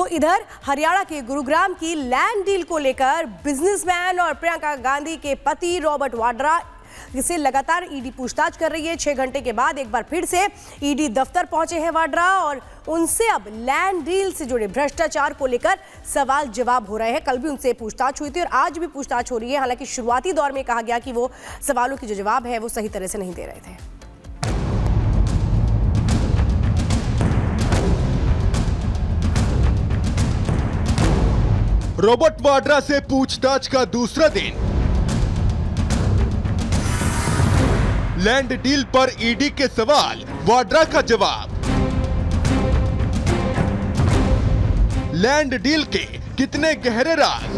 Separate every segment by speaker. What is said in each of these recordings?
Speaker 1: इधर हरियाणा के गुरुग्राम की लैंड डील को लेकर बिजनेसमैन और प्रियंका गांधी के पति रॉबर्ट वाड्रा से लगातार ईडी पूछताछ कर रही है। 6 घंटे के बाद एक बार फिर से ईडी दफ्तर पहुंचे हैं वाड्रा और उनसे अब लैंड डील से जुड़े भ्रष्टाचार को लेकर सवाल जवाब हो रहे हैं। कल भी उनसे पूछताछ हुई थी और आज भी पूछताछ हो रही है। हालांकि शुरुआती दौर में कहा गया कि वो सवालों के जो जवाब है वो सही तरह से नहीं दे रहे थे।
Speaker 2: रॉबर्ट वाड्रा से पूछताछ का दूसरा दिन। लैंड डील पर ईडी के सवाल, वाड्रा का जवाब। लैंड डील के कितने गहरे राज।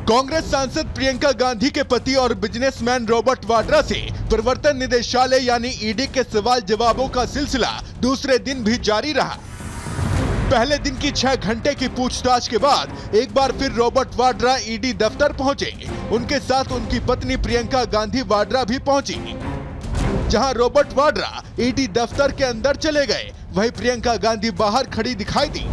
Speaker 2: कांग्रेस सांसद प्रियंका गांधी के पति और बिजनेसमैन रॉबर्ट वाड्रा से प्रवर्तन निदेशालय यानी ईडी के सवाल जवाबों का सिलसिला दूसरे दिन भी जारी रहा। पहले दिन की 6 घंटे की पूछताछ के बाद एक बार फिर रॉबर्ट वाड्रा ईडी दफ्तर पहुंचे। उनके साथ उनकी पत्नी प्रियंका गांधी वाड्रा भी पहुंची। जहां रॉबर्ट वाड्रा ईडी दफ्तर के अंदर चले गए, वहीं प्रियंका गांधी बाहर खड़ी दिखाई दी।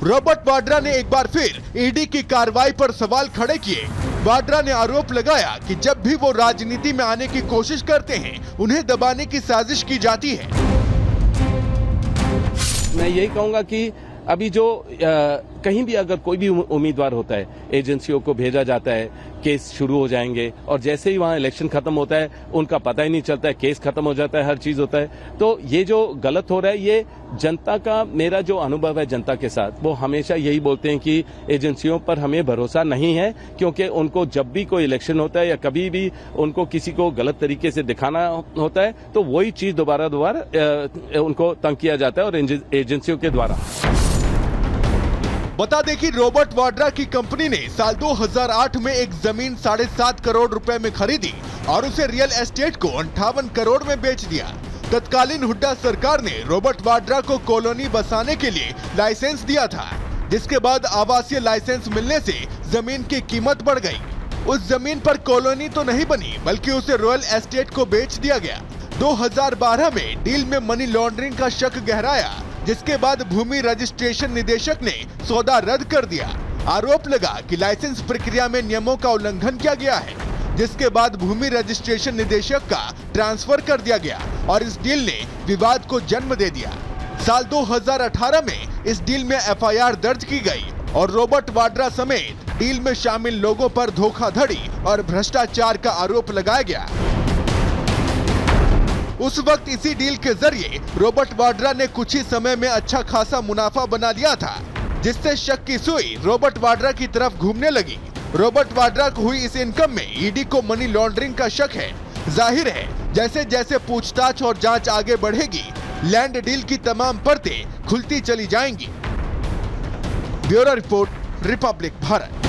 Speaker 2: रॉबर्ट वाड्रा ने एक बार फिर ईडी की कार्रवाई पर सवाल खड़े किए। वाड्रा ने आरोप लगाया कि जब भी वो राजनीति में आने की कोशिश करते हैं, उन्हें दबाने की साजिश की जाती है।
Speaker 3: मैं यही कहूंगा कि अभी जो कहीं भी अगर कोई भी उम्मीदवार होता है, एजेंसियों को भेजा जाता है, केस शुरू हो जाएंगे और जैसे ही वहां इलेक्शन खत्म होता है उनका पता ही नहीं चलता है, केस खत्म हो जाता है, हर चीज होता है। तो ये जो गलत हो रहा है, ये जनता का, मेरा जो अनुभव है जनता के साथ, वो हमेशा यही बोलते हैं कि एजेंसियों पर हमें भरोसा नहीं है, क्योंकि उनको जब भी कोई इलेक्शन होता है या कभी भी उनको किसी को गलत तरीके से दिखाना होता है तो वही चीज दोबारा उनको तंग किया जाता है और एजेंसियों के द्वारा।
Speaker 2: बता दें कि रॉबर्ट वाड्रा की कंपनी ने साल 2008 में एक जमीन 7.5 करोड़ रुपए में खरीदी और उसे रियल एस्टेट को 58 करोड़ में बेच दिया। तत्कालीन हुड्डा सरकार ने रॉबर्ट वाड्रा को कॉलोनी बसाने के लिए लाइसेंस दिया था, जिसके बाद आवासीय लाइसेंस मिलने से जमीन की कीमत बढ़ गई। उस जमीन पर कॉलोनी तो नहीं बनी, बल्कि उसे रॉयल एस्टेट को बेच दिया गया। 2012 में डील में मनी लॉन्ड्रिंग का शक गहराया, जिसके बाद भूमि रजिस्ट्रेशन निदेशक ने सौदा रद्द कर दिया। आरोप लगा कि लाइसेंस प्रक्रिया में नियमों का उल्लंघन किया गया है, जिसके बाद भूमि रजिस्ट्रेशन निदेशक का ट्रांसफर कर दिया गया और इस डील ने विवाद को जन्म दे दिया। साल 2018 में इस डील में एफआईआर दर्ज की गई और रॉबर्ट वाड्रा समेत डील में शामिल लोगों पर धोखाधड़ी और भ्रष्टाचार का आरोप लगाया गया। उस वक्त इसी डील के जरिए रॉबर्ट वाड्रा ने कुछ ही समय में अच्छा खासा मुनाफा बना लिया था, जिससे शक की सुई रॉबर्ट वाड्रा की तरफ घूमने लगी। रॉबर्ट वाड्रा को हुई इस इनकम में ईडी को मनी लॉन्ड्रिंग का शक है। जाहिर है, जैसे जैसे पूछताछ और जांच आगे बढ़ेगी, लैंड डील की तमाम परतें खुलती चली जाएंगी। Bureau report, Republic Bharat.